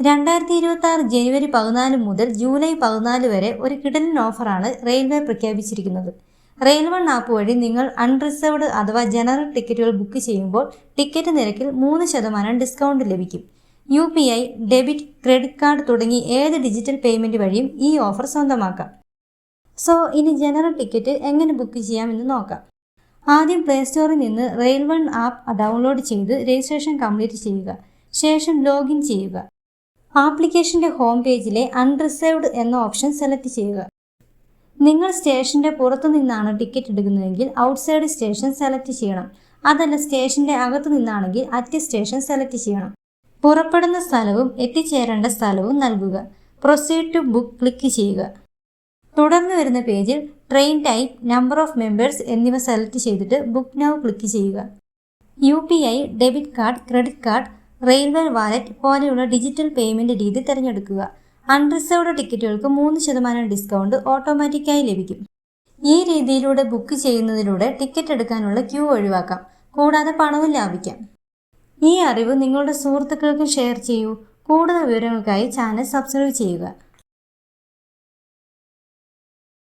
2026 ജനുവരി 14 മുതൽ ജൂലൈ 14 വരെ ഒരു കിടിലൻ ഓഫറാണ് റെയിൽവേ പ്രഖ്യാപിച്ചിരിക്കുന്നത്. റെയിൽ വൺ ആപ്പ് വഴി നിങ്ങൾ അൺറിസർവ്ഡ് അഥവാ ജനറൽ ടിക്കറ്റുകൾ ബുക്ക് ചെയ്യുമ്പോൾ ടിക്കറ്റ് നിരക്കിൽ 3% ഡിസ്കൗണ്ട് ലഭിക്കും. UPI, ഡെബിറ്റ്, ക്രെഡിറ്റ് കാർഡ് തുടങ്ങി ഏത് ഡിജിറ്റൽ പേയ്മെന്റ് വഴിയും ഈ ഓഫർ സ്വന്തമാക്കാം. ഇനി ജനറൽ ടിക്കറ്റ് എങ്ങനെ ബുക്ക് ചെയ്യാമെന്ന് നോക്കാം. ആദ്യം പ്ലേ സ്റ്റോറിൽ നിന്ന് റെയിൽ വൺ ആപ്പ് ഡൗൺലോഡ് ചെയ്ത് രജിസ്ട്രേഷൻ കംപ്ലീറ്റ് ചെയ്യുക. ശേഷം ലോഗിൻ ചെയ്യുക. ആപ്ലിക്കേഷന്റെ ഹോം പേജിലെ അൺറിസർവ്ഡ് എന്ന ഓപ്ഷൻ സെലക്ട് ചെയ്യുക. നിങ്ങൾ സ്റ്റേഷന്റെ പുറത്തു നിന്നാണ് ടിക്കറ്റ് എടുക്കുന്നതെങ്കിൽ ഔട്ട്സൈഡ് സ്റ്റേഷൻ സെലക്ട് ചെയ്യണം. അതല്ല സ്റ്റേഷന്റെ അകത്തു നിന്നാണെങ്കിൽ അറ്റ് സ്റ്റേഷൻ സെലക്ട് ചെയ്യണം. പുറപ്പെടുന്ന സ്ഥലവും എത്തിച്ചേരേണ്ട സ്ഥലവും നൽകുക. പ്രൊസീഡ് ടു ബുക്ക് ക്ലിക്ക് ചെയ്യുക. തുടർന്ന് വരുന്ന പേജിൽ train type, number of members എന്നിവ സെലക്ട് ചെയ്തിട്ട് ബുക്ക് നൗ ക്ലിക്ക് ചെയ്യുക. UPI, debit card, credit card, railway wallet പോലെയുള്ള ഡിജിറ്റൽ പേയ്മെന്റ് രീതി തിരഞ്ഞെടുക്കുക. അൺറിസർവ്ഡ് ടിക്കറ്റുകൾക്ക് 3% ഡിസ്കൗണ്ട് ഓട്ടോമാറ്റിക്കായി ലഭിക്കും. ഈ രീതിയിലൂടെ ബുക്ക് ചെയ്യുന്നതിലൂടെ ടിക്കറ്റ് എടുക്കാനുള്ള ക്യൂ ഒഴിവാക്കാം. കൂടാതെ പണവും ലാഭിക്കാം. ഈ അറിവ് നിങ്ങളുടെ സുഹൃത്തുക്കൾക്ക് ഷെയർ ചെയ്യൂ. കൂടുതൽ വിവരങ്ങൾക്കായി ചാനൽ സബ്സ്ക്രൈബ് ചെയ്യുക.